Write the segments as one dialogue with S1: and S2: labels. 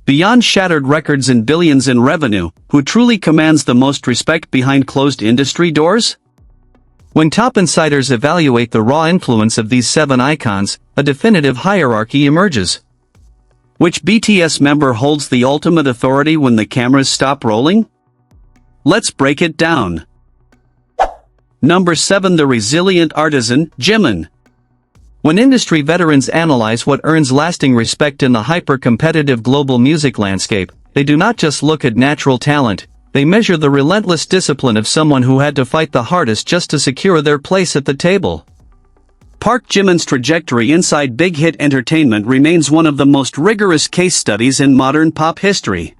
S1: Beyond shattered records and billions in revenue, who truly commands the most respect behind closed industry doors? When top insiders evaluate the raw influence of these 7 icons, a definitive hierarchy emerges. Which BTS member holds the ultimate authority when the cameras stop rolling? Let's break it down. Number 7. The resilient artisan, Jimin. When industry veterans analyze what earns lasting respect in the hyper-competitive global music landscape, they do not just look at natural talent, they measure the relentless discipline of someone who had to fight the hardest just to secure their place at the table. Park Jimin's trajectory inside big hit entertainment remains one of the most rigorous case studies in modern pop history.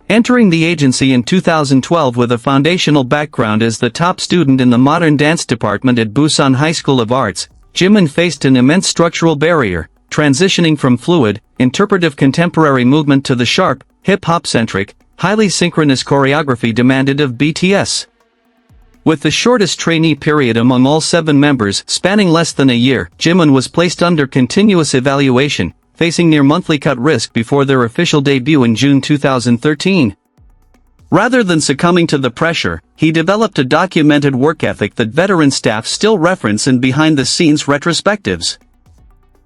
S1: Entering the agency in 2012 with a foundational background as the top student in the modern dance department at Busan High School of Arts, Jimin faced an immense structural barrier, transitioning from fluid, interpretive contemporary movement to the sharp, hip-hop-centric, highly synchronous choreography demanded of BTS. With the shortest trainee period among all 7 members spanning less than a year, Jimin was placed under continuous evaluation, facing near monthly cut risk before their official debut in June 2013. Rather than succumbing to the pressure, he developed a documented work ethic that veteran staff still reference in behind-the-scenes retrospectives.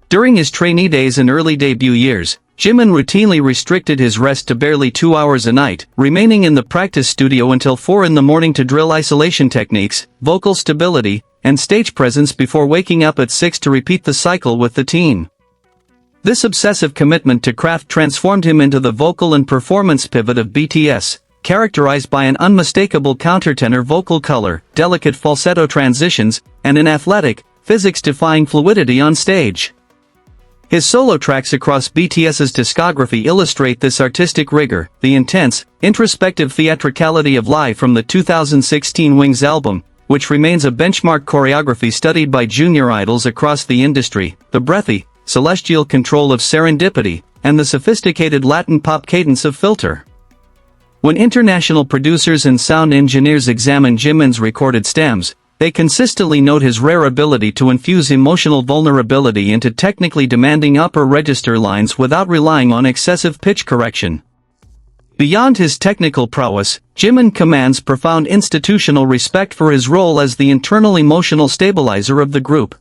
S1: During his trainee days and early debut years, Jimin routinely restricted his rest to barely 2 hours a night, remaining in the practice studio until 4 in the morning to drill isolation techniques, vocal stability, and stage presence before waking up at 6 to repeat the cycle with the team. This obsessive commitment to craft transformed him into the vocal and performance pivot of BTS, characterized by an unmistakable countertenor vocal color, delicate falsetto transitions, and an athletic, physics-defying fluidity on stage. His solo tracks across BTS's discography illustrate this artistic rigor, the intense, introspective theatricality of Live from the 2016 Wings album, which remains a benchmark choreography studied by junior idols across the industry, the breathy, celestial control of Serendipity, and the sophisticated Latin pop cadence of Filter. When international producers and sound engineers examine Jimin's recorded stems, they consistently note his rare ability to infuse emotional vulnerability into technically demanding upper register lines without relying on excessive pitch correction. Beyond his technical prowess, Jimin commands profound institutional respect for his role as the internal emotional stabilizer of the group.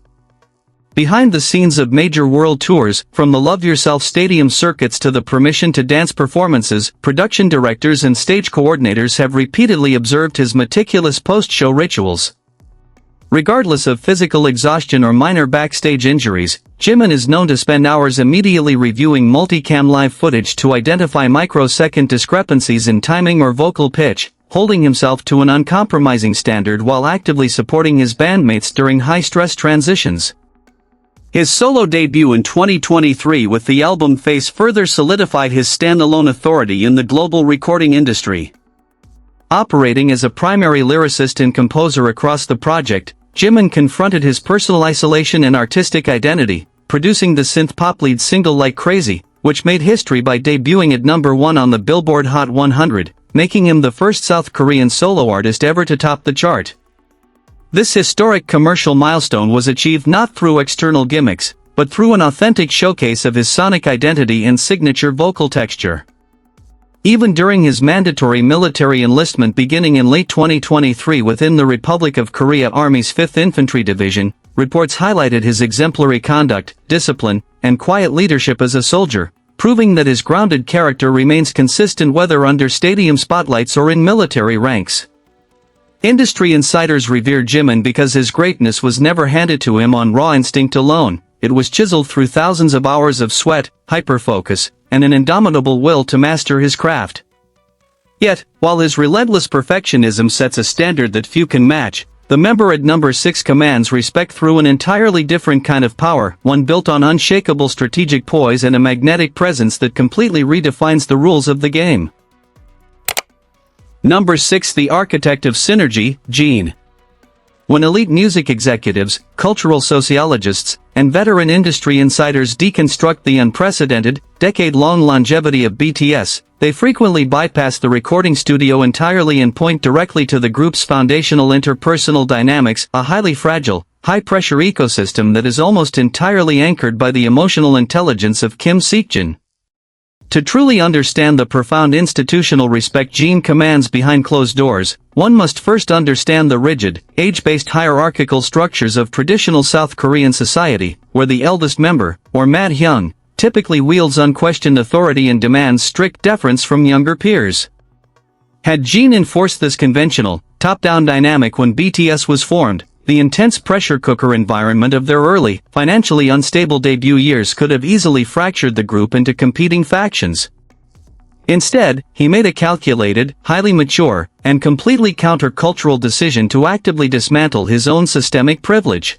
S1: Behind the scenes of major world tours, from the Love Yourself stadium circuits to the Permission to Dance performances, production directors and stage coordinators have repeatedly observed his meticulous post-show rituals. Regardless of physical exhaustion or minor backstage injuries, Jimin is known to spend hours immediately reviewing multicam live footage to identify microsecond discrepancies in timing or vocal pitch, holding himself to an uncompromising standard while actively supporting his bandmates during high-stress transitions. His solo debut in 2023 with the album Face further solidified his standalone authority in the global recording industry. Operating as a primary lyricist and composer across the project, Jimin confronted his personal isolation and artistic identity, producing the synth-pop lead single Like Crazy, which made history by debuting at number 1 on the Billboard Hot 100, making him the first South Korean solo artist ever to top the chart. This historic commercial milestone was achieved not through external gimmicks, but through an authentic showcase of his sonic identity and signature vocal texture. Even during his mandatory military enlistment beginning in late 2023 within the Republic of Korea Army's 5th Infantry Division, reports highlighted his exemplary conduct, discipline, and quiet leadership as a soldier, proving that his grounded character remains consistent whether under stadium spotlights or in military ranks. Industry insiders revere Jimin because his greatness was never handed to him on raw instinct alone, it was chiseled through thousands of hours of sweat, hyperfocus, and an indomitable will to master his craft. Yet, while his relentless perfectionism sets a standard that few can match, the member at number 6 commands respect through an entirely different kind of power, one built on unshakable strategic poise and a magnetic presence that completely redefines the rules of the game. Number 6. The architect of synergy, Jimin. When elite music executives, cultural sociologists, and veteran industry insiders deconstruct the unprecedented, decade-long longevity of BTS, they frequently bypass the recording studio entirely and point directly to the group's foundational interpersonal dynamics, a highly fragile, high-pressure ecosystem that is almost entirely anchored by the emotional intelligence of Kim Seokjin. To truly understand the profound institutional respect Jimin commands behind closed doors, one must first understand the rigid, age-based hierarchical structures of traditional South Korean society, where the eldest member, or madhyung, typically wields unquestioned authority and demands strict deference from younger peers. Had Jimin enforced this conventional, top-down dynamic when BTS was formed, the intense pressure cooker environment of their early, financially unstable debut years could have easily fractured the group into competing factions. Instead, he made a calculated, highly mature, and completely counter-cultural decision to actively dismantle his own systemic privilege.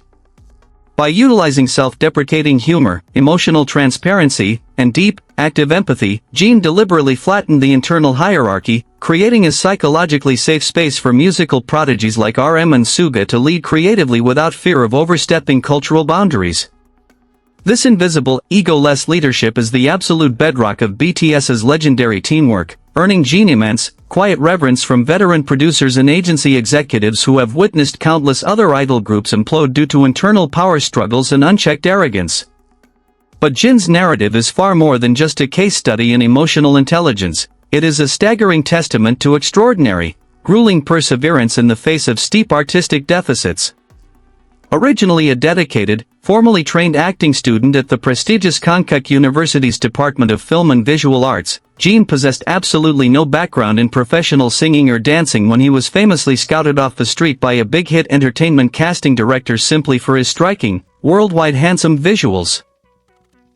S1: By utilizing self-deprecating humor, emotional transparency, and deep, active empathy, Jimin deliberately flattened the internal hierarchy, creating a psychologically safe space for musical prodigies like RM and Suga to lead creatively without fear of overstepping cultural boundaries. This invisible, ego-less leadership is the absolute bedrock of BTS's legendary teamwork, earning Jimin immense, quiet reverence from veteran producers and agency executives who have witnessed countless other idol groups implode due to internal power struggles and unchecked arrogance. But Jin's narrative is far more than just a case study in emotional intelligence. It is a staggering testament to extraordinary, grueling perseverance in the face of steep artistic deficits. Originally a dedicated, formally trained acting student at the prestigious Konkuk University's Department of Film and Visual Arts, Jimin possessed absolutely no background in professional singing or dancing when he was famously scouted off the street by a big-hit entertainment casting director simply for his striking, worldwide handsome visuals.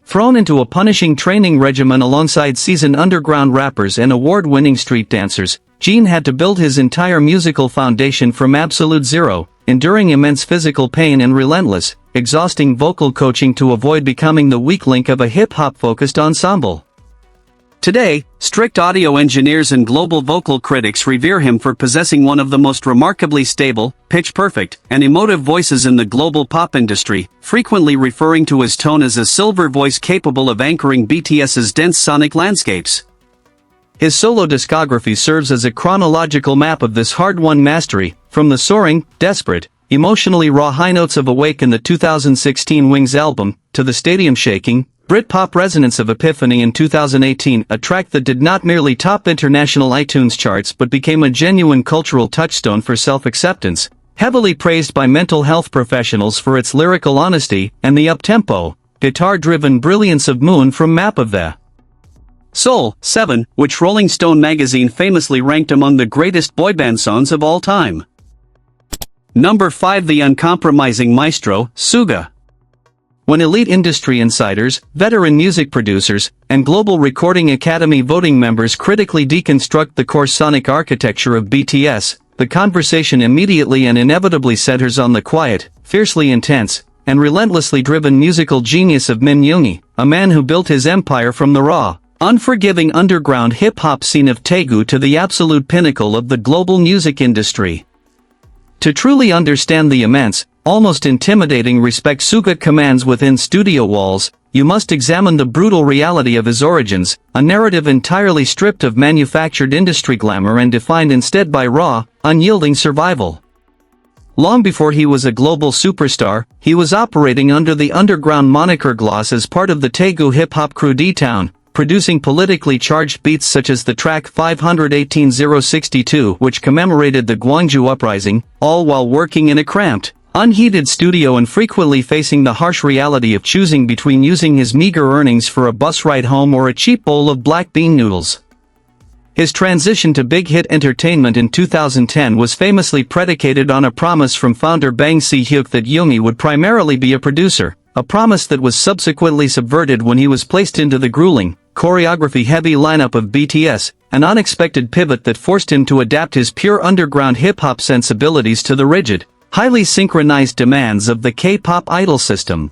S1: Thrown into a punishing training regimen alongside seasoned underground rappers and award-winning street dancers, Jimin had to build his entire musical foundation from absolute zero, enduring immense physical pain and relentless, exhausting vocal coaching to avoid becoming the weak link of a hip-hop-focused ensemble. Today, strict audio engineers and global vocal critics revere him for possessing one of the most remarkably stable, pitch-perfect, and emotive voices in the global pop industry, frequently referring to his tone as a silver voice capable of anchoring BTS's dense sonic landscapes. His solo discography serves as a chronological map of this hard-won mastery, from the soaring, desperate, emotionally raw high notes of Awake in the 2016 Wings album, to the stadium-shaking, Britpop resonance of Epiphany in 2018, a track that did not merely top international iTunes charts but became a genuine cultural touchstone for self-acceptance, heavily praised by mental health professionals for its lyrical honesty, and the up-tempo, guitar-driven brilliance of Moon from Map of the Soul, 7, which Rolling Stone magazine famously ranked among the greatest boyband songs of all time. Number 5. The uncompromising maestro, Suga. When elite industry insiders, veteran music producers, and Global Recording Academy voting members critically deconstruct the core sonic architecture of BTS, the conversation immediately and inevitably centers on the quiet, fiercely intense, and relentlessly driven musical genius of Min Yoongi, a man who built his empire from the raw, unforgiving underground hip-hop scene of Daegu to the absolute pinnacle of the global music industry. To truly understand the immense, almost intimidating respect Suga commands within studio walls, you must examine the brutal reality of his origins, a narrative entirely stripped of manufactured industry glamour and defined instead by raw, unyielding survival. Long before he was a global superstar, he was operating under the underground moniker Gloss as part of the Daegu hip-hop crew D-Town, producing politically charged beats such as the track 518062, which commemorated the Gwangju Uprising, all while working in a cramped, unheated studio and frequently facing the harsh reality of choosing between using his meager earnings for a bus ride home or a cheap bowl of black bean noodles. His transition to big hit entertainment in 2010 was famously predicated on a promise from founder Bang Si-hyuk that Yoongi would primarily be a producer, a promise that was subsequently subverted when he was placed into the grueling, choreography-heavy lineup of BTS, an unexpected pivot that forced him to adapt his pure underground hip-hop sensibilities to the rigid, highly synchronized demands of the K-pop idol system.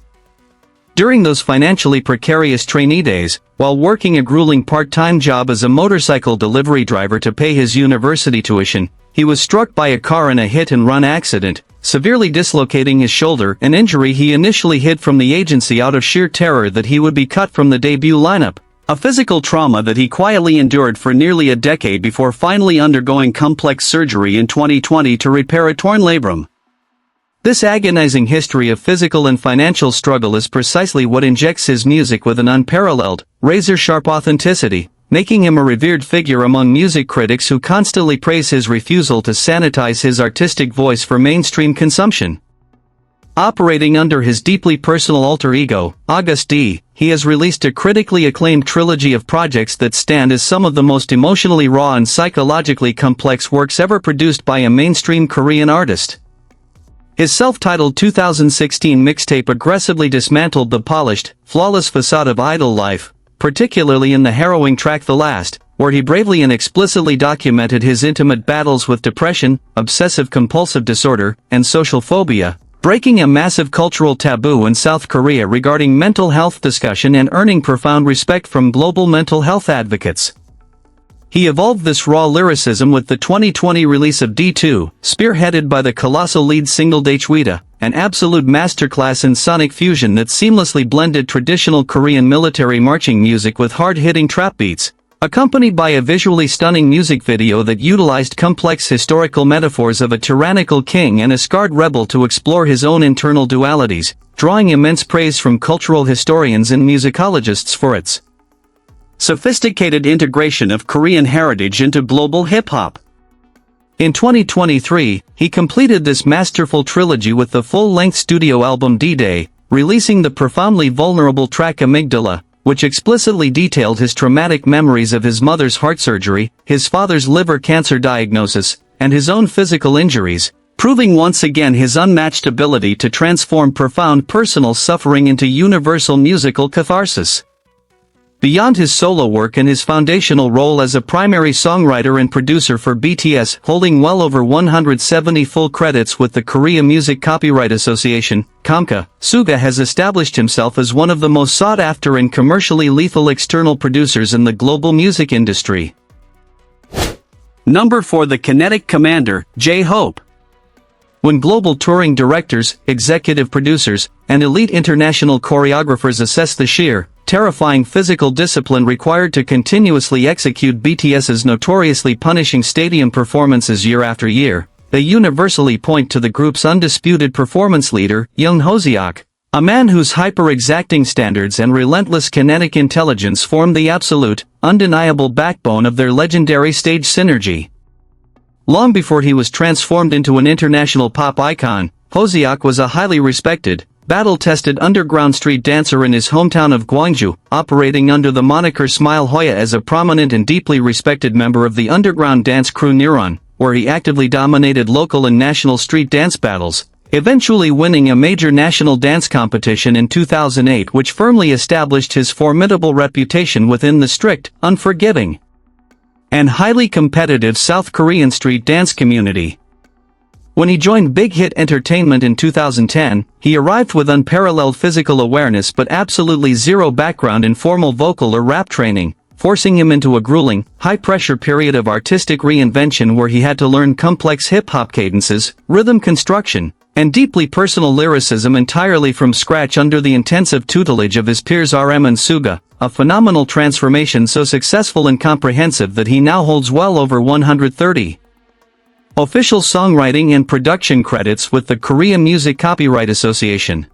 S1: During those financially precarious trainee days, while working a grueling part-time job as a motorcycle delivery driver to pay his university tuition, he was struck by a car in a hit-and-run accident, severely dislocating his shoulder, an injury he initially hid from the agency out of sheer terror that he would be cut from the debut lineup. A physical trauma that he quietly endured for nearly a decade before finally undergoing complex surgery in 2020 to repair a torn labrum. This agonizing history of physical and financial struggle is precisely what injects his music with an unparalleled, razor-sharp authenticity, making him a revered figure among music critics who constantly praise his refusal to sanitize his artistic voice for mainstream consumption. Operating under his deeply personal alter ego, Agust, he has released a critically acclaimed trilogy of projects that stand as some of the most emotionally raw and psychologically complex works ever produced by a mainstream Korean artist. His self-titled 2016 mixtape aggressively dismantled the polished, flawless facade of idol life, particularly in the harrowing track The Last, where he bravely and explicitly documented his intimate battles with depression, obsessive-compulsive disorder, and social phobia, breaking a massive cultural taboo in South Korea regarding mental health discussion and earning profound respect from global mental health advocates. He evolved this raw lyricism with the 2020 release of D2, spearheaded by the colossal lead single Daechwita, an absolute masterclass in sonic fusion that seamlessly blended traditional Korean military marching music with hard-hitting trap beats, accompanied by a visually stunning music video that utilized complex historical metaphors of a tyrannical king and a scarred rebel to explore his own internal dualities, drawing immense praise from cultural historians and musicologists for its sophisticated integration of Korean heritage into global hip-hop. In 2023, he completed this masterful trilogy with the full-length studio album D-Day, releasing the profoundly vulnerable track Amygdala, which explicitly detailed his traumatic memories of his mother's heart surgery, his father's liver cancer diagnosis, and his own physical injuries, proving once again his unmatched ability to transform profound personal suffering into universal musical catharsis. Beyond his solo work and his foundational role as a primary songwriter and producer for BTS, holding well over 170 full credits with the Korea Music Copyright Association, KOMCA, Suga has established himself as one of the most sought-after and commercially lethal external producers in the global music industry. Number 4. The Kinetic Commander, J-Hope. When global touring directors, executive producers, and elite international choreographers assess the sheer, terrifying physical discipline required to continuously execute BTS's notoriously punishing stadium performances year after year, they universally point to the group's undisputed performance leader, Young Hoseok, a man whose hyper-exacting standards and relentless kinetic intelligence form the absolute, undeniable backbone of their legendary stage synergy. Long before he was transformed into an international pop icon, Hoseok was a highly respected, battle-tested underground street dancer in his hometown of Gwangju, operating under the moniker Smile Hoya as a prominent and deeply respected member of the underground dance crew Neuron, where he actively dominated local and national street dance battles, eventually winning a major national dance competition in 2008 which firmly established his formidable reputation within the strict, unforgiving, and highly competitive South Korean street dance community. When he joined Big Hit Entertainment in 2010, he arrived with unparalleled physical awareness but absolutely zero background in formal vocal or rap training, forcing him into a grueling, high-pressure period of artistic reinvention where he had to learn complex hip-hop cadences, rhythm construction, and deeply personal lyricism entirely from scratch under the intensive tutelage of his peers RM and Suga, a phenomenal transformation so successful and comprehensive that he now holds well over 130 official songwriting and production credits with the Korea Music Copyright Association.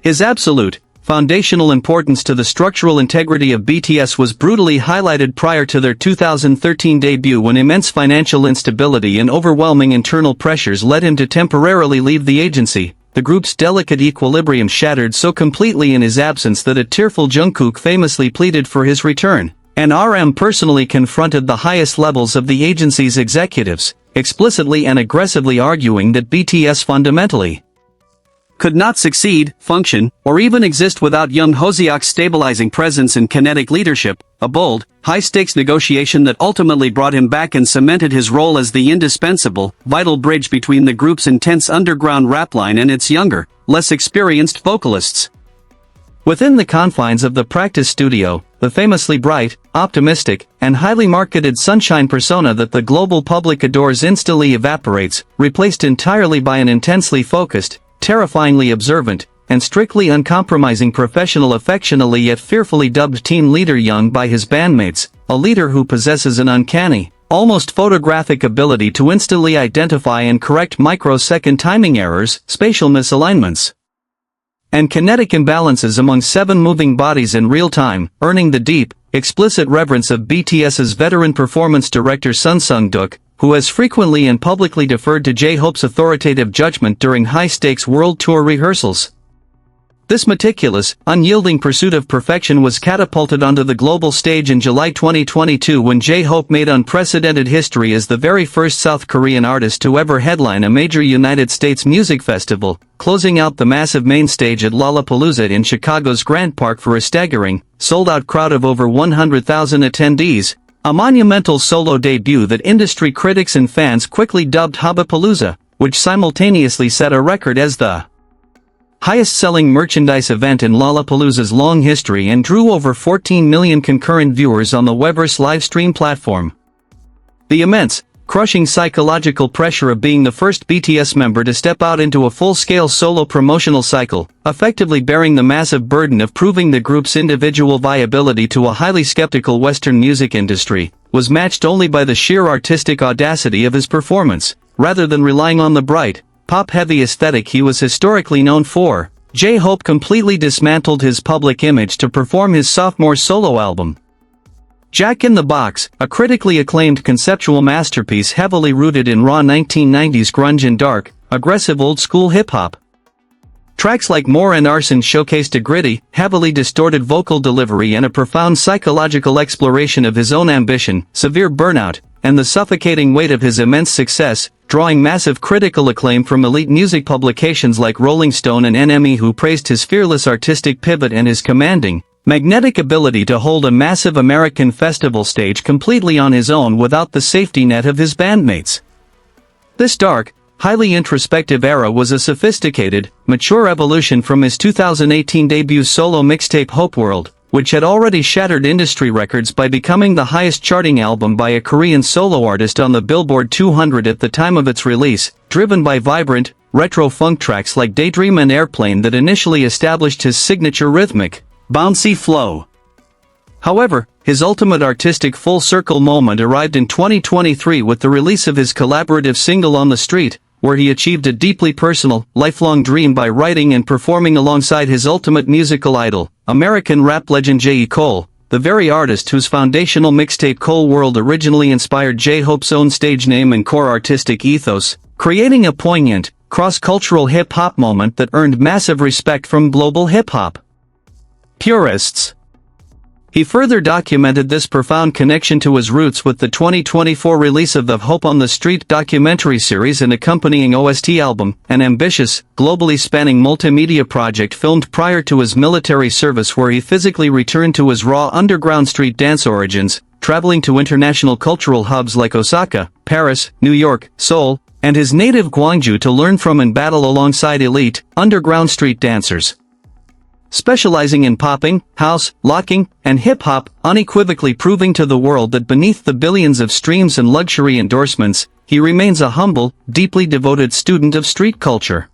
S1: His absolute, foundational importance to the structural integrity of BTS was brutally highlighted prior to their 2013 debut when immense financial instability and overwhelming internal pressures led him to temporarily leave the agency. The group's delicate equilibrium shattered so completely in his absence that a tearful Jungkook famously pleaded for his return, and RM personally confronted the highest levels of the agency's executives, explicitly and aggressively arguing that BTS fundamentally could not succeed, function, or even exist without Young Hoseok's stabilizing presence and kinetic leadership, a bold, high-stakes negotiation that ultimately brought him back and cemented his role as the indispensable, vital bridge between the group's intense underground rap line and its younger, less experienced vocalists. Within the confines of the practice studio, the famously bright, optimistic, and highly marketed sunshine persona that the global public adores instantly evaporates, replaced entirely by an intensely focused, terrifyingly observant, and strictly uncompromising professional, affectionately yet fearfully dubbed team leader Young by his bandmates, a leader who possesses an uncanny, almost photographic ability to instantly identify and correct microsecond timing errors, spatial misalignments, and kinetic imbalances among 7 moving bodies in real time, earning the deep, explicit reverence of BTS's veteran performance director Sun Sung-duk, who has frequently and publicly deferred to J-Hope's authoritative judgment during high-stakes world tour rehearsals. This meticulous, unyielding pursuit of perfection was catapulted onto the global stage in July 2022 when J-Hope made unprecedented history as the very first South Korean artist to ever headline a major United States music festival, closing out the massive main stage at Lollapalooza in Chicago's Grant Park for a staggering, sold-out crowd of over 100,000 attendees, a monumental solo debut that industry critics and fans quickly dubbed Hubbapalooza, which simultaneously set a record as the highest-selling merchandise event in Lollapalooza's long history and drew over 14 million concurrent viewers on the Weverse livestream platform. The immense, crushing psychological pressure of being the first BTS member to step out into a full-scale solo promotional cycle, effectively bearing the massive burden of proving the group's individual viability to a highly skeptical Western music industry, was matched only by the sheer artistic audacity of his performance, rather than relying on the bright, pop-heavy aesthetic he was historically known for. J-Hope completely dismantled his public image to perform his sophomore solo album, Jack in the Box, a critically acclaimed conceptual masterpiece heavily rooted in raw 1990s grunge and dark, aggressive old-school hip-hop. Tracks like More and Arson showcased a gritty, heavily distorted vocal delivery and a profound psychological exploration of his own ambition, severe burnout, and the suffocating weight of his immense success, drawing massive critical acclaim from elite music publications like Rolling Stone and NME, who praised his fearless artistic pivot and his commanding, magnetic ability to hold a massive American festival stage completely on his own without the safety net of his bandmates. This dark, highly introspective era was a sophisticated, mature evolution from his 2018 debut solo mixtape Hope World, which had already shattered industry records by becoming the highest charting album by a Korean solo artist on the Billboard 200 at the time of its release, driven by vibrant, retro funk tracks like Daydream and Airplane that initially established his signature rhythmic, bouncy flow. However, his ultimate artistic full-circle moment arrived in 2023 with the release of his collaborative single On the Street, where he achieved a deeply personal, lifelong dream by writing and performing alongside his ultimate musical idol, American rap legend J. Cole, the very artist whose foundational mixtape Cole World originally inspired J-Hope's own stage name and core artistic ethos, creating a poignant, cross-cultural hip-hop moment that earned massive respect from global hip-hop purists. He further documented this profound connection to his roots with the 2024 release of the Hope on the Street documentary series and accompanying OST album, an ambitious, globally spanning multimedia project filmed prior to his military service where he physically returned to his raw underground street dance origins, traveling to international cultural hubs like Osaka, Paris, New York, Seoul, and his native Gwangju to learn from and battle alongside elite, underground street dancers. Specializing in popping, house, locking, and hip-hop, unequivocally proving to the world that beneath the billions of streams and luxury endorsements, he remains a humble, deeply devoted student of street culture.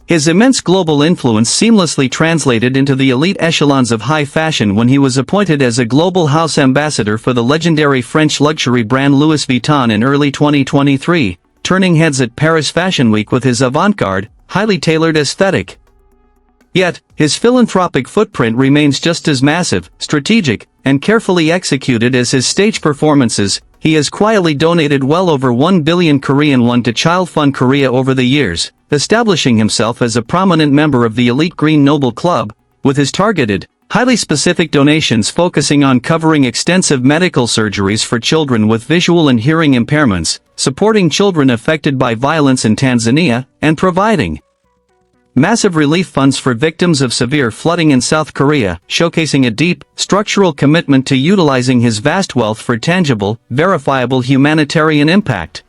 S1: His immense global influence seamlessly translated into the elite echelons of high fashion when he was appointed as a global house ambassador for the legendary French luxury brand Louis Vuitton in early 2023, turning heads at Paris Fashion Week with his avant-garde, highly tailored aesthetic. Yet, his philanthropic footprint remains just as massive, strategic, and carefully executed as his stage performances. He has quietly donated well over 1 billion Korean won to Child Fund Korea over the years, establishing himself as a prominent member of the elite Green Noble Club, with his targeted, highly specific donations focusing on covering extensive medical surgeries for children with visual and hearing impairments, supporting children affected by violence in Tanzania, and providing massive relief funds for victims of severe flooding in South Korea, showcasing a deep, structural commitment to utilizing his vast wealth for tangible, verifiable humanitarian impact.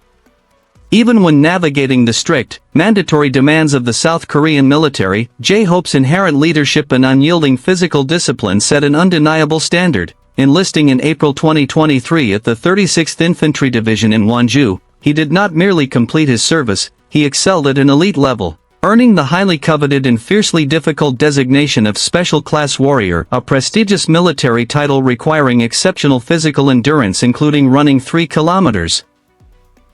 S1: Even when navigating the strict, mandatory demands of the South Korean military, J-Hope's inherent leadership and unyielding physical discipline set an undeniable standard. Enlisting in April 2023 at the 36th Infantry Division in Wonju, he did not merely complete his service, he excelled at an elite level, earning the highly coveted and fiercely difficult designation of Special Class Warrior, a prestigious military title requiring exceptional physical endurance including running 3 kilometers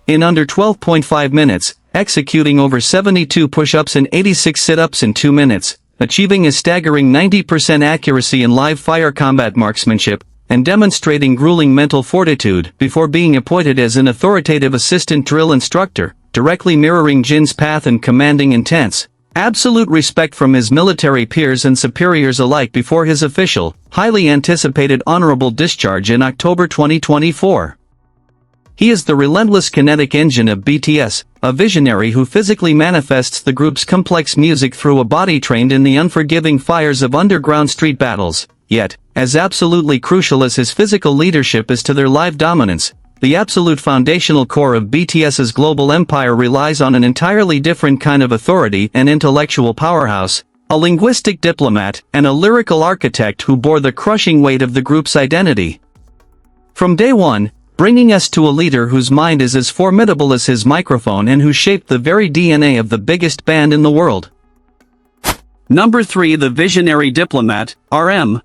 S1: in under 12.5 minutes, executing over 72 push-ups and 86 sit-ups in 2 minutes, achieving a staggering 90% accuracy in live-fire combat marksmanship, and demonstrating grueling mental fortitude before being appointed as an authoritative assistant drill instructor, directly mirroring Jin's path and commanding intense, absolute respect from his military peers and superiors alike before his official, highly anticipated honorable discharge in October 2024. He is the relentless kinetic engine of BTS, a visionary who physically manifests the group's complex music through a body trained in the unforgiving fires of underground street battles. Yet, as absolutely crucial as his physical leadership is to their live dominance, the absolute foundational core of BTS's global empire relies on an entirely different kind of authority and intellectual powerhouse, a linguistic diplomat and a lyrical architect who bore the crushing weight of the group's identity. From day one, bringing us to a leader whose mind is as formidable as his microphone and who shaped the very DNA of the biggest band in the world. Number 3. The visionary diplomat, RM.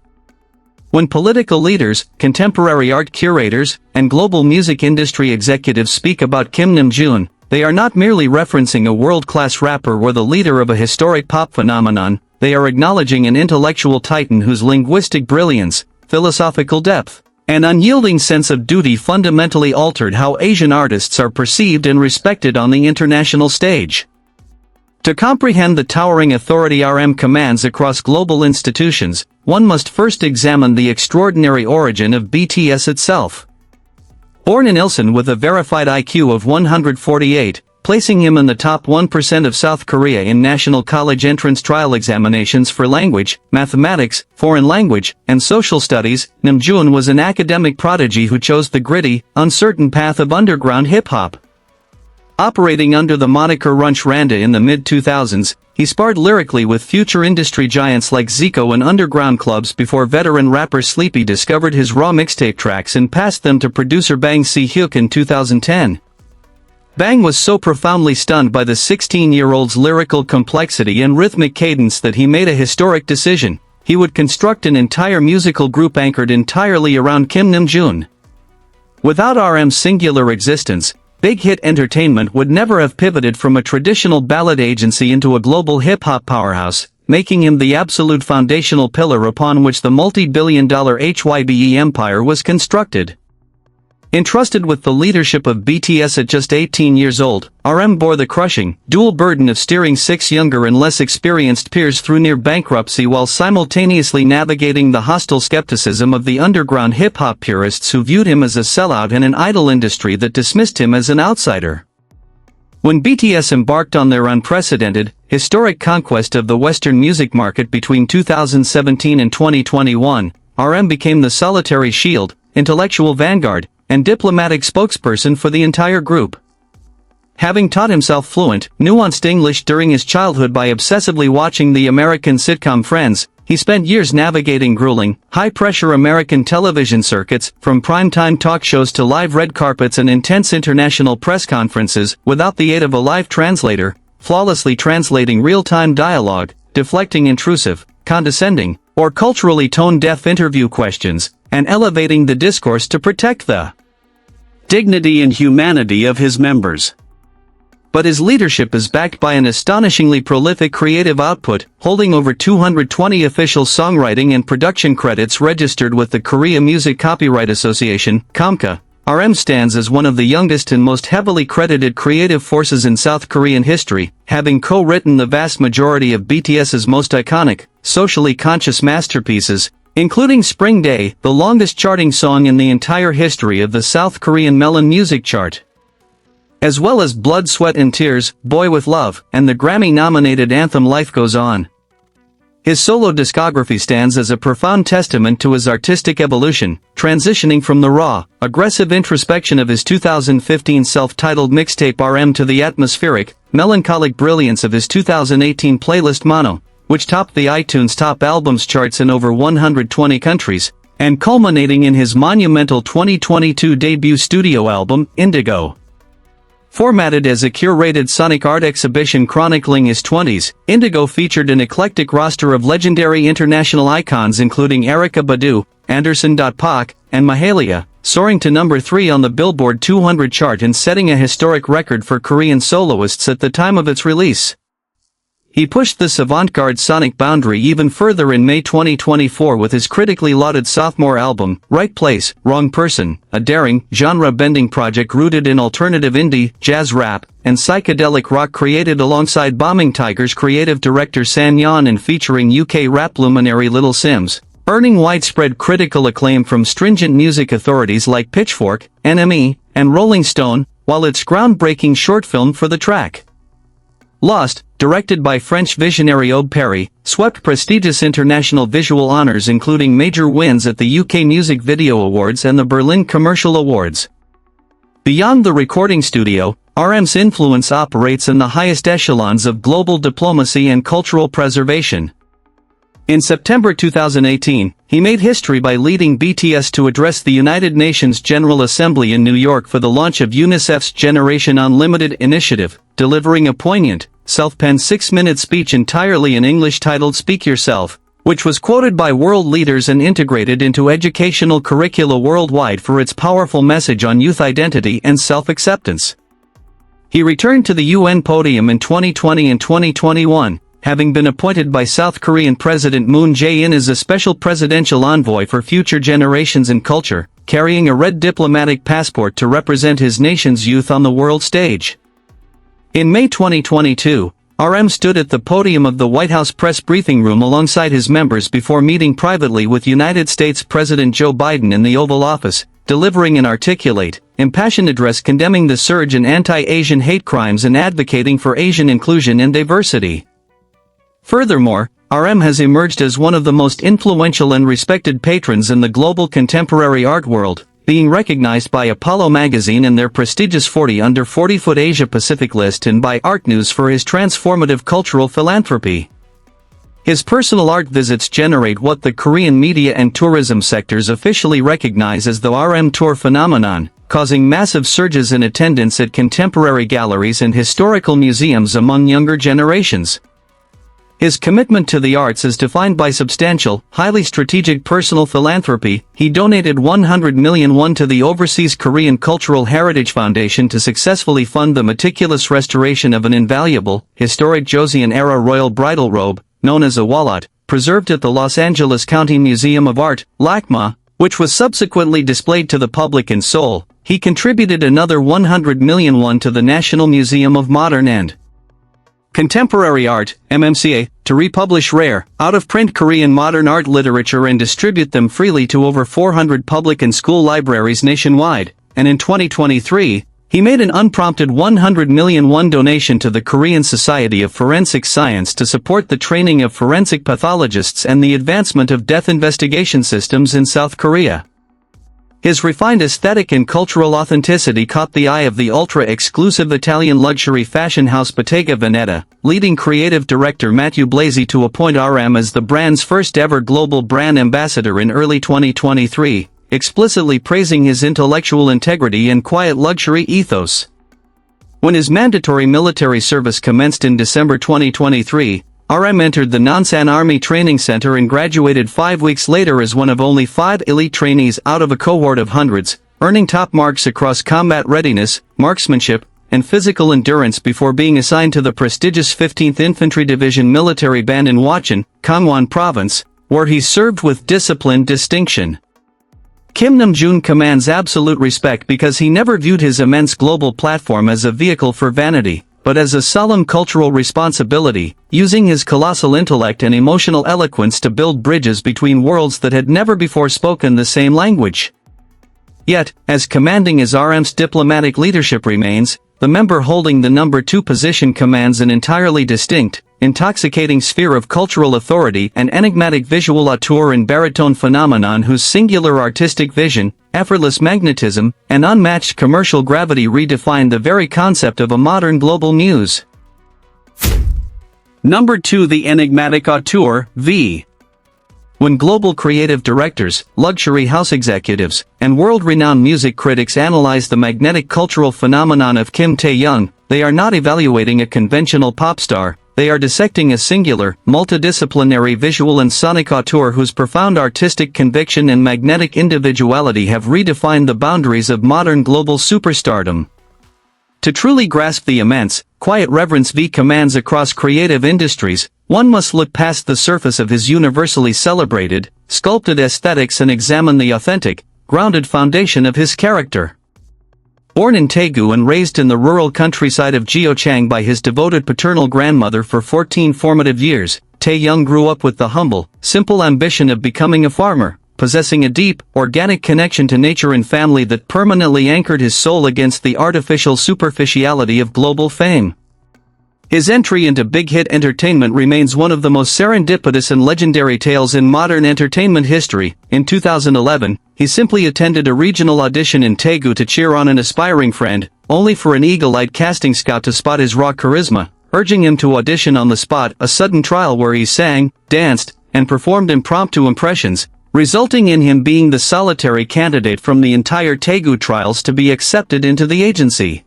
S1: When political leaders, contemporary art curators, and global music industry executives speak about Kim Namjoon, they are not merely referencing a world-class rapper or the leader of a historic pop phenomenon, they are acknowledging an intellectual titan whose linguistic brilliance, philosophical depth, and unyielding sense of duty fundamentally altered how Asian artists are perceived and respected on the international stage. To comprehend the towering authority RM commands across global institutions, one must first examine the extraordinary origin of BTS itself. Born in Ilsan with a verified IQ of 148, placing him in the top 1% of South Korea in national college entrance trial examinations for language, mathematics, foreign language, and social studies, Namjoon was an academic prodigy who chose the gritty, uncertain path of underground hip-hop. Operating under the moniker Runch Randa in the mid-2000s, he sparred lyrically with future industry giants like Zico and underground clubs before veteran rapper Sleepy discovered his raw mixtape tracks and passed them to producer Bang Si-hyuk in 2010. Bang was so profoundly stunned by the 16-year-old's lyrical complexity and rhythmic cadence that he made a historic decision. He would construct an entire musical group anchored entirely around Kim Namjoon. Without RM's singular existence, Big Hit Entertainment would never have pivoted from a traditional ballad agency into a global hip-hop powerhouse, making him the absolute foundational pillar upon which the multi-billion-dollar HYBE empire was constructed. Entrusted with the leadership of BTS at just 18 years old, RM bore the crushing, dual burden of steering 6 younger and less experienced peers through near bankruptcy while simultaneously navigating the hostile skepticism of the underground hip-hop purists who viewed him as a sellout in an idol industry that dismissed him as an outsider. When BTS embarked on their unprecedented, historic conquest of the Western music market between 2017 and 2021, RM became the solitary shield, intellectual vanguard, and diplomatic spokesperson for the entire group. Having taught himself fluent, nuanced English during his childhood by obsessively watching the American sitcom Friends, he spent years navigating grueling, high-pressure American television circuits, from primetime talk shows to live red carpets and intense international press conferences, without the aid of a live translator, flawlessly translating real-time dialogue, deflecting intrusive, condescending, or culturally tone-deaf interview questions, and elevating the discourse to protect the dignity and humanity of his members. But his leadership is backed by an astonishingly prolific creative output, holding over 220 official songwriting and production credits registered with the Korea Music Copyright Association, KOMCA. RM stands as one of the youngest and most heavily credited creative forces in South Korean history, having co-written the vast majority of BTS's most iconic, socially conscious masterpieces, including Spring Day, the longest charting song in the entire history of the South Korean Melon Music Chart, as well as Blood, Sweat and Tears, Boy With Love, and the Grammy-nominated anthem Life Goes On. His solo discography stands as a profound testament to his artistic evolution, transitioning from the raw, aggressive introspection of his 2015 self-titled mixtape RM to the atmospheric, melancholic brilliance of his 2018 playlist Mono, which topped the iTunes Top Albums charts in over 120 countries, and culminating in his monumental 2022 debut studio album, Indigo. Formatted as a curated sonic art exhibition chronicling his 20s, Indigo featured an eclectic roster of legendary international icons including Erykah Badu, Anderson .Paak, and Mahalia, soaring to number 3 on the Billboard 200 chart and setting a historic record for Korean soloists at the time of its release. He pushed this avant-garde sonic boundary even further in May 2024 with his critically lauded sophomore album, Right Place, Wrong Person, a daring, genre-bending project rooted in alternative indie, jazz rap, and psychedelic rock created alongside Bombing Tigers creative director San Yeon and featuring UK rap luminary Little Sims, earning widespread critical acclaim from stringent music authorities like Pitchfork, NME, and Rolling Stone, while its groundbreaking short film for the track, Lost, directed by French visionary Auteur, swept prestigious international visual honors including major wins at the UK Music Video Awards and the Berlin Commercial Awards. Beyond the recording studio, RM's influence operates in the highest echelons of global diplomacy and cultural preservation. In September 2018, he made history by leading BTS to address the United Nations General Assembly in New York for the launch of UNICEF's Generation Unlimited initiative, delivering a poignant, self-penned 6-minute speech entirely in English titled Speak Yourself, which was quoted by world leaders and integrated into educational curricula worldwide for its powerful message on youth identity and self-acceptance. He returned to the UN podium in 2020 and 2021, having been appointed by South Korean President Moon Jae-in as a special presidential envoy for future generations and culture, carrying a red diplomatic passport to represent his nation's youth on the world stage. In May 2022, RM stood at the podium of the White House press briefing room alongside his members before meeting privately with United States President Joe Biden in the Oval Office, delivering an articulate, impassioned address condemning the surge in anti-Asian hate crimes and advocating for Asian inclusion and diversity. Furthermore, RM has emerged as one of the most influential and respected patrons in the global contemporary art world, being recognized by Apollo magazine in their prestigious 40 Under 40-foot Asia-Pacific list and by Art News for his transformative cultural philanthropy. His personal art visits generate what the Korean media and tourism sectors officially recognize as the RM Tour phenomenon, causing massive surges in attendance at contemporary galleries and historical museums among younger generations. His commitment to the arts is defined by substantial, highly strategic personal philanthropy. He donated 100 million won to the Overseas Korean Cultural Heritage Foundation to successfully fund the meticulous restoration of an invaluable, historic Joseon-era royal bridal robe, known as a walot, preserved at the Los Angeles County Museum of Art, LACMA, which was subsequently displayed to the public in Seoul. He contributed another 100 million won to the National Museum of Modern and Contemporary Art, MMCA, to republish rare, out-of-print Korean modern art literature and distribute them freely to over 400 public and school libraries nationwide, and in 2023, he made an unprompted 100 million won donation to the Korean Society of Forensic Science to support the training of forensic pathologists and the advancement of death investigation systems in South Korea. His refined aesthetic and cultural authenticity caught the eye of the ultra-exclusive Italian luxury fashion house Bottega Veneta, leading creative director Matteo Blasi to appoint RM as the brand's first-ever global brand ambassador in early 2023, explicitly praising his intellectual integrity and quiet luxury ethos. When his mandatory military service commenced in December 2023, RM entered the Nonsan Army Training Center and graduated 5 weeks later as one of only 5 elite trainees out of a cohort of hundreds, earning top marks across combat readiness, marksmanship, and physical endurance before being assigned to the prestigious 15th Infantry Division military band in Hwacheon, Gangwon Province, where he served with disciplined distinction. Kim Nam-joon commands absolute respect because he never viewed his immense global platform as a vehicle for vanity, but as a solemn cultural responsibility, using his colossal intellect and emotional eloquence to build bridges between worlds that had never before spoken the same language. Yet, as commanding as RM's diplomatic leadership remains, the member holding the number 2 position commands an entirely distinct, intoxicating sphere of cultural authority and enigmatic visual auteur and baritone phenomenon whose singular artistic vision, effortless magnetism, and unmatched commercial gravity redefined the very concept of a modern global muse. Number 2. The enigmatic auteur, V. When global creative directors, luxury house executives, and world-renowned music critics analyze the magnetic cultural phenomenon of Kim Tae-young, they are not evaluating a conventional pop star, they are dissecting a singular, multidisciplinary visual and sonic auteur whose profound artistic conviction and magnetic individuality have redefined the boundaries of modern global superstardom. To truly grasp the immense, quiet reverence V commands across creative industries, one must look past the surface of his universally celebrated, sculpted aesthetics and examine the authentic, grounded foundation of his character. Born in Daegu and raised in the rural countryside of Gyeochang by his devoted paternal grandmother for 14 formative years, Tae-young grew up with the humble, simple ambition of becoming a farmer, possessing a deep, organic connection to nature and family that permanently anchored his soul against the artificial superficiality of global fame. His entry into big-hit entertainment remains one of the most serendipitous and legendary tales in modern entertainment history. In 2011, he simply attended a regional audition in Daegu to cheer on an aspiring friend, only for an eagle-eyed casting scout to spot his raw charisma, urging him to audition on the spot, a sudden trial where he sang, danced, and performed impromptu impressions, resulting in him being the solitary candidate from the entire Daegu trials to be accepted into the agency.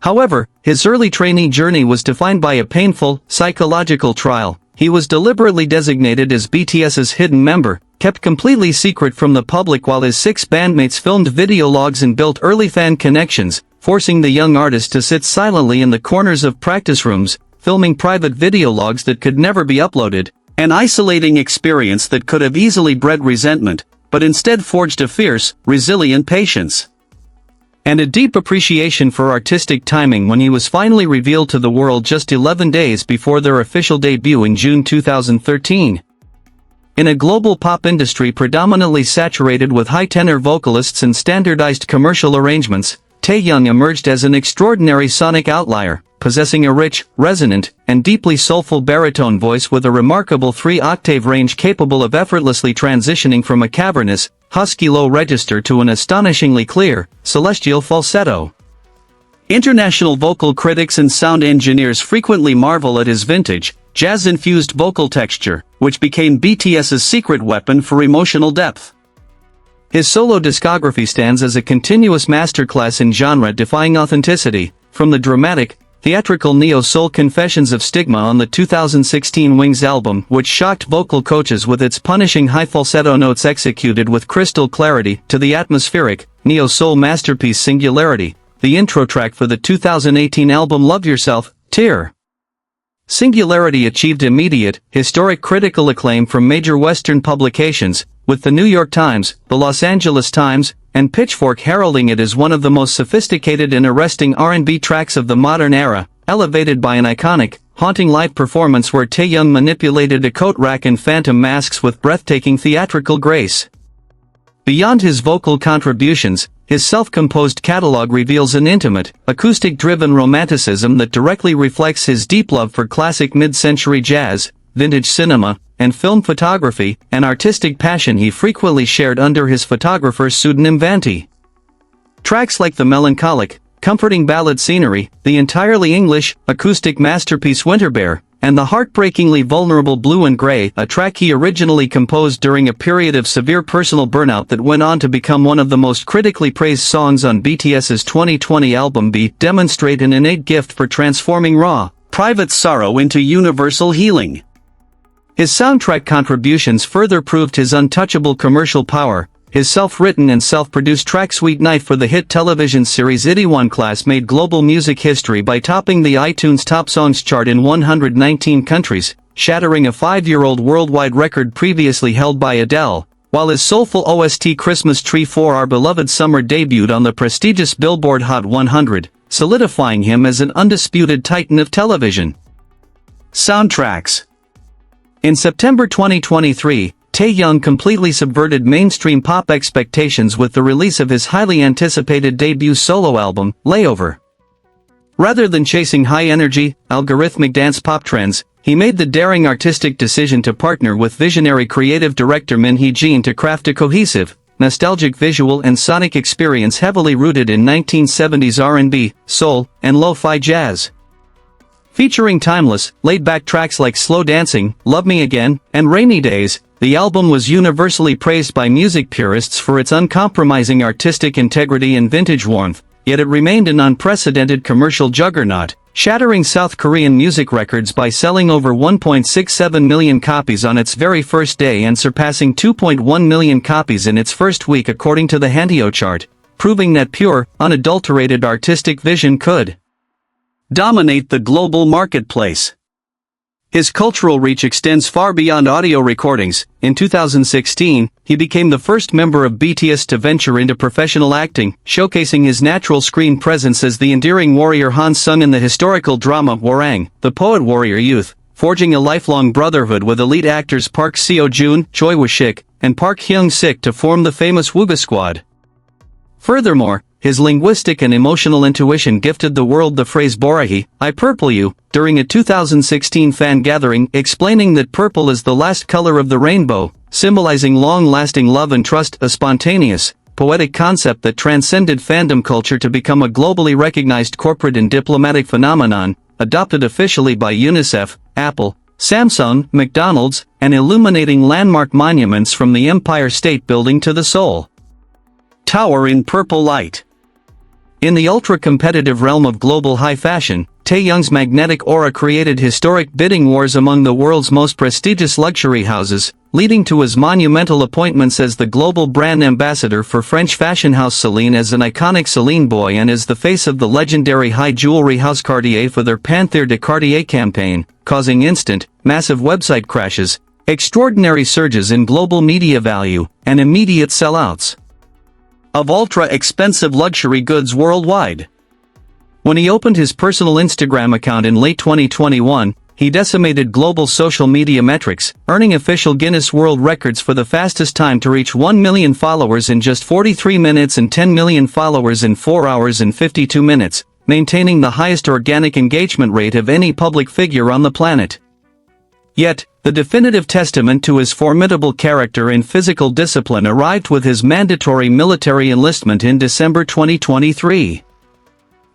S1: However, his early trainee journey was defined by a painful, psychological trial. He was deliberately designated as BTS's hidden member, kept completely secret from the public while his 6 bandmates filmed video logs and built early fan connections, forcing the young artist to sit silently in the corners of practice rooms, filming private video logs that could never be uploaded, an isolating experience that could have easily bred resentment, but instead forged a fierce, resilient patience and a deep appreciation for artistic timing when he was finally revealed to the world just 11 days before their official debut in June 2013. In a global pop industry predominantly saturated with high-tenor vocalists and standardized commercial arrangements, Tae-young emerged as an extraordinary sonic outlier, possessing a rich, resonant, and deeply soulful baritone voice with a remarkable 3-octave range capable of effortlessly transitioning from a cavernous, husky low register to an astonishingly clear, celestial falsetto. International vocal critics and sound engineers frequently marvel at his vintage, jazz-infused vocal texture, which became BTS's secret weapon for emotional depth. His solo discography stands as a continuous masterclass in genre-defying authenticity, from the dramatic, theatrical neo-soul Confessions of Stigma on the 2016 Wings album, which shocked vocal coaches with its punishing high falsetto notes executed with crystal clarity, to the atmospheric, neo-soul masterpiece Singularity, the intro track for the 2018 album Love Yourself, Tear. Singularity achieved immediate, historic critical acclaim from major Western publications, with the New York Times, the Los Angeles Times, and Pitchfork heralding it as one of the most sophisticated and arresting R&B tracks of the modern era, elevated by an iconic, haunting live performance where Tae-young manipulated a coat rack and phantom masks with breathtaking theatrical grace. Beyond his vocal contributions, his self-composed catalog reveals an intimate, acoustic-driven romanticism that directly reflects his deep love for classic mid-century jazz, vintage cinema, and film photography, an artistic passion he frequently shared under his photographer's pseudonym Vanti. Tracks like the melancholic, comforting ballad Scenery, the entirely English, acoustic masterpiece Winterbear, and the heartbreakingly vulnerable Blue and Grey, a track he originally composed during a period of severe personal burnout that went on to become one of the most critically praised songs on BTS's 2020 album B, demonstrate an innate gift for transforming raw, private sorrow into universal healing. His soundtrack contributions further proved his untouchable commercial power. His self-written and self-produced track Sweet Knife for the hit television series '81 Class made global music history by topping the iTunes Top Songs chart in 119 countries, shattering a 5-year-old worldwide record previously held by Adele, while his soulful OST Christmas Tree for Our Beloved Summer debuted on the prestigious Billboard Hot 100, solidifying him as an undisputed titan of television. Soundtracks. In September 2023, Tae-young completely subverted mainstream pop expectations with the release of his highly anticipated debut solo album, Layover. Rather than chasing high-energy, algorithmic dance pop trends, he made the daring artistic decision to partner with visionary creative director Min Hee-jin to craft a cohesive, nostalgic visual and sonic experience heavily rooted in 1970s R&B, soul, and lo-fi jazz. Featuring timeless, laid-back tracks like Slow Dancing, Love Me Again, and Rainy Days, The album was universally praised by music purists for its uncompromising artistic integrity and vintage warmth, yet it remained an unprecedented commercial juggernaut, shattering South Korean music records by selling over 1.67 million copies on its very first day and surpassing 2.1 million copies in its first week according to the Hanteo chart, proving that pure, unadulterated artistic vision could dominate the global marketplace. His cultural reach extends far beyond audio recordings. In 2016, he became the first member of BTS to venture into professional acting, showcasing his natural screen presence as the endearing warrior Han Sung in the historical drama Hwarang, The Poet Warrior Youth, forging a lifelong brotherhood with elite actors Park Seo-joon, Choi Woo-sik, and Park Hyung-sik to form the famous Wooga Squad. Furthermore, his linguistic and emotional intuition gifted the world the phrase Borahi, I purple you, during a 2016 fan gathering, explaining that purple is the last color of the rainbow, symbolizing long-lasting love and trust, a spontaneous, poetic concept that transcended fandom culture to become a globally recognized corporate and diplomatic phenomenon, adopted officially by UNICEF, Apple, Samsung, McDonald's, and illuminating landmark monuments from the Empire State Building to the Seoul Tower in purple light. In the ultra-competitive realm of global high fashion, Taehyung's magnetic aura created historic bidding wars among the world's most prestigious luxury houses, leading to his monumental appointments as the global brand ambassador for French fashion house Celine, as an iconic Celine boy, and as the face of the legendary high jewelry house Cartier for their Panther de Cartier campaign, causing instant, massive website crashes, extraordinary surges in global media value, and immediate sellouts of ultra-expensive luxury goods worldwide. When he opened his personal Instagram account in late 2021, he decimated global social media metrics, earning official Guinness World Records for the fastest time to reach 1 million followers in just 43 minutes and 10 million followers in 4 hours and 52 minutes, maintaining the highest organic engagement rate of any public figure on the planet. Yet, the definitive testament to his formidable character and physical discipline arrived with his mandatory military enlistment in December 2023.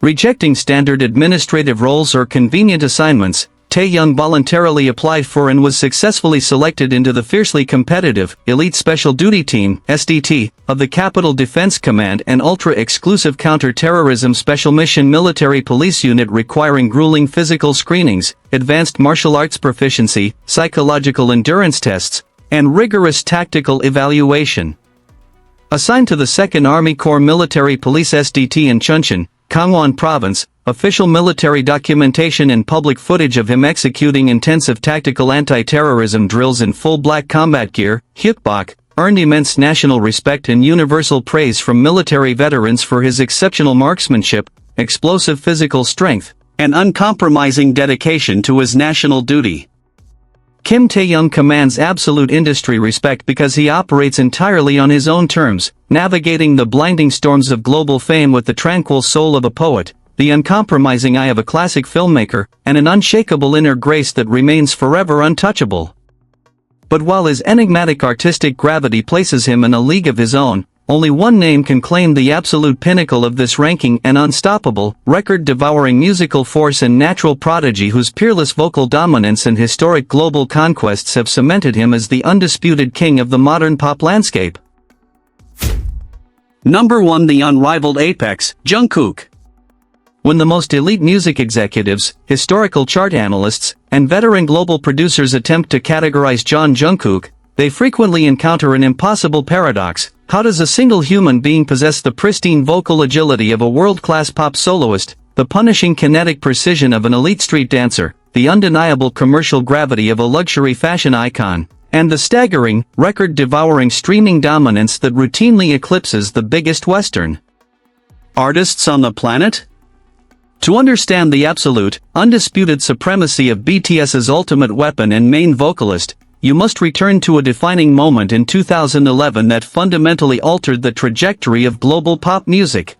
S1: Rejecting standard administrative roles or convenient assignments, Taehyung voluntarily applied for and was successfully selected into the fiercely competitive Elite Special Duty Team (SDT) of the Capital Defense Command, an ultra-exclusive counter-terrorism special mission military police unit requiring grueling physical screenings, advanced martial arts proficiency, psychological endurance tests, and rigorous tactical evaluation. Assigned to the 2nd Army Corps Military Police SDT in Chuncheon, Gangwon Province, official military documentation and public footage of him executing intensive tactical anti-terrorism drills in full black combat gear, Hyukbok, earned immense national respect and universal praise from military veterans for his exceptional marksmanship, explosive physical strength, and uncompromising dedication to his national duty. Kim Taehyung commands absolute industry respect because he operates entirely on his own terms, navigating the blinding storms of global fame with the tranquil soul of a poet, the uncompromising eye of a classic filmmaker, and an unshakable inner grace that remains forever untouchable. But while his enigmatic artistic gravity places him in a league of his own, only one name can claim the absolute pinnacle of this ranking: an unstoppable, record-devouring musical force and natural prodigy whose peerless vocal dominance and historic global conquests have cemented him as the undisputed king of the modern pop landscape. Number 1. The unrivaled apex, Jungkook. When the most elite music executives, historical chart analysts, and veteran global producers attempt to categorize Jungkook, they frequently encounter an impossible paradox. How does a single human being possess the pristine vocal agility of a world-class pop soloist, the punishing kinetic precision of an elite street dancer, the undeniable commercial gravity of a luxury fashion icon, and the staggering, record-devouring streaming dominance that routinely eclipses the biggest Western artists on the planet? To understand the absolute, undisputed supremacy of BTS's ultimate weapon and main vocalist, you must return to a defining moment in 2011 that fundamentally altered the trajectory of global pop music.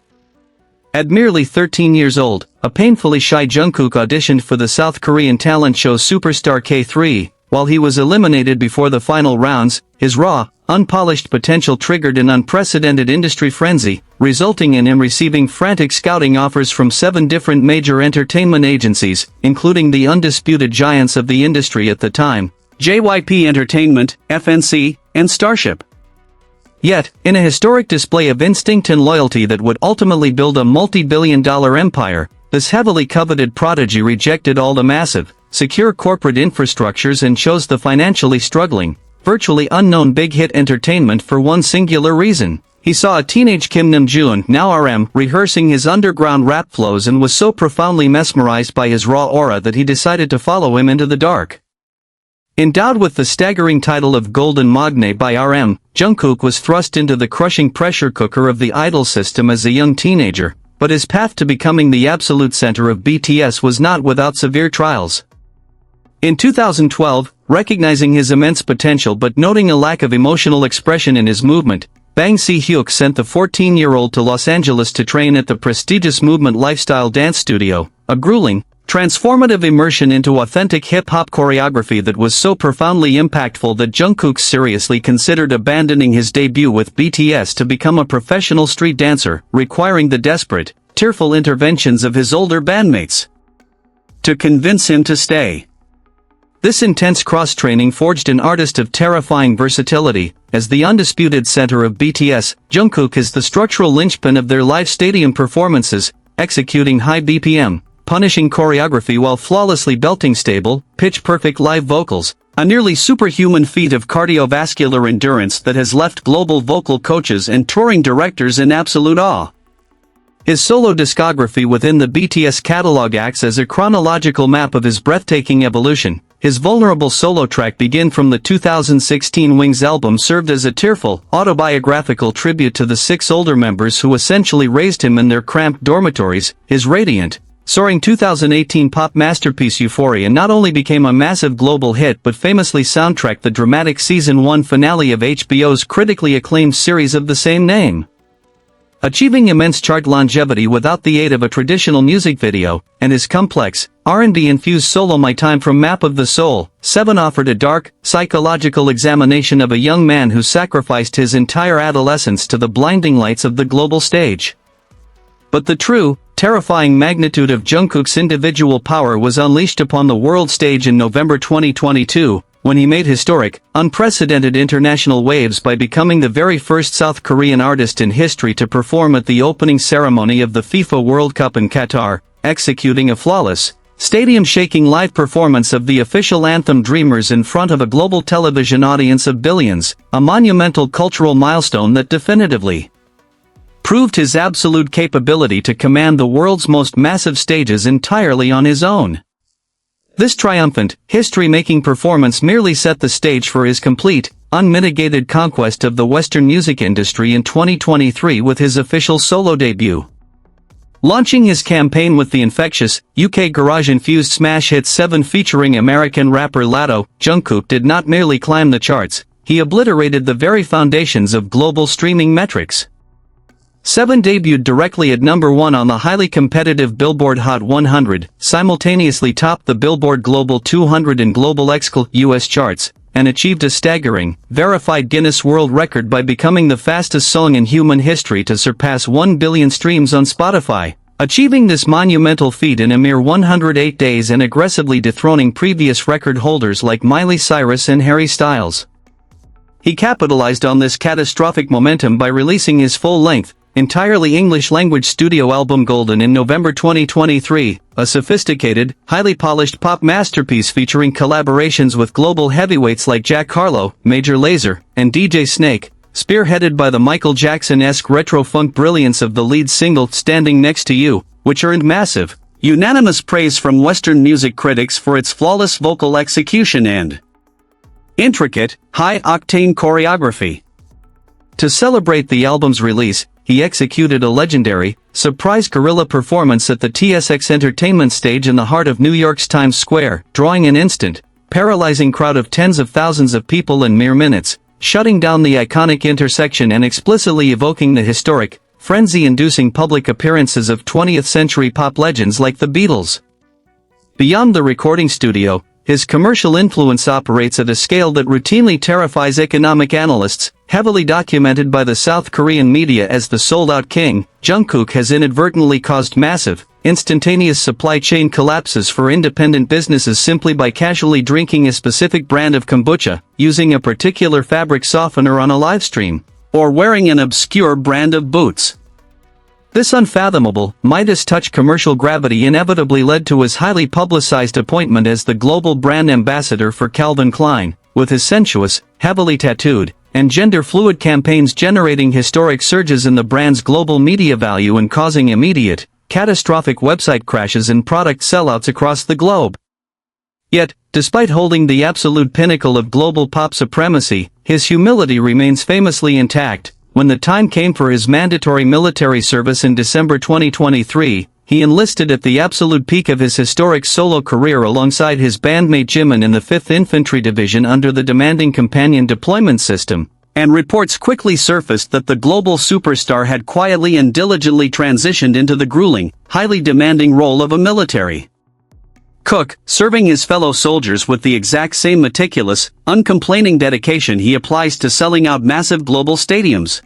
S1: At merely 13 years old, a painfully shy Jungkook auditioned for the South Korean talent show Superstar K3. While he was eliminated before the final rounds, his raw, unpolished potential triggered an unprecedented industry frenzy, resulting in him receiving frantic scouting offers from 7 different major entertainment agencies, including the undisputed giants of the industry at the time, JYP Entertainment, FNC, and Starship. Yet, in a historic display of instinct and loyalty that would ultimately build a multi-billion-dollar empire, this heavily coveted prodigy rejected all the massive, secure corporate infrastructures and chose the financially struggling, virtually unknown big-hit entertainment for one singular reason. He saw a teenage Kim Namjoon, now RM, rehearsing his underground rap flows and was so profoundly mesmerized by his raw aura that he decided to follow him into the dark. Endowed with the staggering title of Golden Magne by RM, Jungkook was thrust into the crushing pressure cooker of the idol system as a young teenager, but his path to becoming the absolute center of BTS was not without severe trials. In 2012, recognizing his immense potential but noting a lack of emotional expression in his movement, Bang Si-hyuk sent the 14-year-old to Los Angeles to train at the prestigious Movement Lifestyle Dance Studio, a grueling, transformative immersion into authentic hip-hop choreography that was so profoundly impactful that Jungkook seriously considered abandoning his debut with BTS to become a professional street dancer, requiring the desperate, tearful interventions of his older bandmates to convince him to stay. This intense cross-training forged an artist of terrifying versatility. As the undisputed center of BTS, Jungkook is the structural linchpin of their live stadium performances, executing high BPM, punishing choreography while flawlessly belting stable, pitch-perfect live vocals, a nearly superhuman feat of cardiovascular endurance that has left global vocal coaches and touring directors in absolute awe. His solo discography within the BTS catalog acts as a chronological map of his breathtaking evolution. His vulnerable solo track Begin from the 2016 Wings album served as a tearful, autobiographical tribute to the 6 older members who essentially raised him in their cramped dormitories. His radiant, soaring 2018 pop masterpiece Euphoria not only became a massive global hit but famously soundtracked the dramatic Season 1 finale of HBO's critically acclaimed series of the same name. Achieving immense chart longevity without the aid of a traditional music video, and his complex, R&B-infused solo My Time from Map of the Soul, 7 offered a dark, psychological examination of a young man who sacrificed his entire adolescence to the blinding lights of the global stage. But the true, terrifying magnitude of Jungkook's individual power was unleashed upon the world stage in November 2022, when he made historic, unprecedented international waves by becoming the very first South Korean artist in history to perform at the opening ceremony of the FIFA World Cup in Qatar, executing a flawless, stadium-shaking live performance of the official anthem Dreamers in front of a global television audience of billions, a monumental cultural milestone that definitively proved his absolute capability to command the world's most massive stages entirely on his own. This triumphant, history-making performance merely set the stage for his complete, unmitigated conquest of the Western music industry in 2023 with his official solo debut. Launching his campaign with the infectious, UK garage-infused smash hit 7 featuring American rapper Latto, Jungkook did not merely climb the charts, he obliterated the very foundations of global streaming metrics. 7 debuted directly at number 1 on the highly competitive Billboard Hot 100, simultaneously topped the Billboard Global 200 and Global Excl. US charts, and achieved a staggering, verified Guinness World Record by becoming the fastest song in human history to surpass 1 billion streams on Spotify, achieving this monumental feat in a mere 108 days and aggressively dethroning previous record holders like Miley Cyrus and Harry Styles. He capitalized on this catastrophic momentum by releasing his full-length, entirely English-language studio album Golden in November 2023, a sophisticated, highly polished pop masterpiece featuring collaborations with global heavyweights like Jack Harlow, Major Lazer, and DJ Snake, spearheaded by the Michael Jackson-esque retro-funk brilliance of the lead single Standing Next to You, which earned massive, unanimous praise from Western music critics for its flawless vocal execution and intricate, high-octane choreography. To celebrate the album's release, he executed a legendary, surprise guerrilla performance at the TSX Entertainment stage in the heart of New York's Times Square, drawing an instant, paralyzing crowd of tens of thousands of people in mere minutes, shutting down the iconic intersection and explicitly evoking the historic, frenzy-inducing public appearances of 20th-century pop legends like the Beatles. Beyond the recording studio, his commercial influence operates at a scale that routinely terrifies economic analysts, heavily documented by the South Korean media as the sold-out king. Jungkook has inadvertently caused massive, instantaneous supply chain collapses for independent businesses simply by casually drinking a specific brand of kombucha, using a particular fabric softener on a livestream, or wearing an obscure brand of boots. This unfathomable, Midas-touch commercial gravity inevitably led to his highly publicized appointment as the global brand ambassador for Calvin Klein, with his sensuous, heavily tattooed, and gender-fluid campaigns generating historic surges in the brand's global media value and causing immediate, catastrophic website crashes and product sellouts across the globe. Yet, despite holding the absolute pinnacle of global pop supremacy, his humility remains famously intact. When the time came for his mandatory military service in December 2023, he enlisted at the absolute peak of his historic solo career alongside his bandmate Jimin in the 5th Infantry Division under the demanding companion deployment system, and reports quickly surfaced that the global superstar had quietly and diligently transitioned into the grueling, highly demanding role of a military cook, serving his fellow soldiers with the exact same meticulous, uncomplaining dedication he applies to selling out massive global stadiums.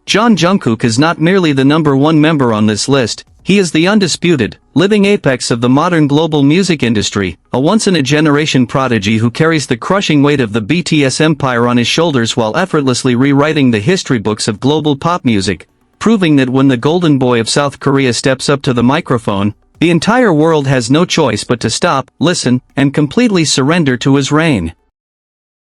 S1: Jungkook is not merely the #1 member on this list, he is the undisputed, living apex of the modern global music industry, a once-in-a-generation prodigy who carries the crushing weight of the BTS empire on his shoulders while effortlessly rewriting the history books of global pop music, proving that when the golden boy of South Korea steps up to the microphone, the entire world has no choice but to stop, listen, and completely surrender to his reign.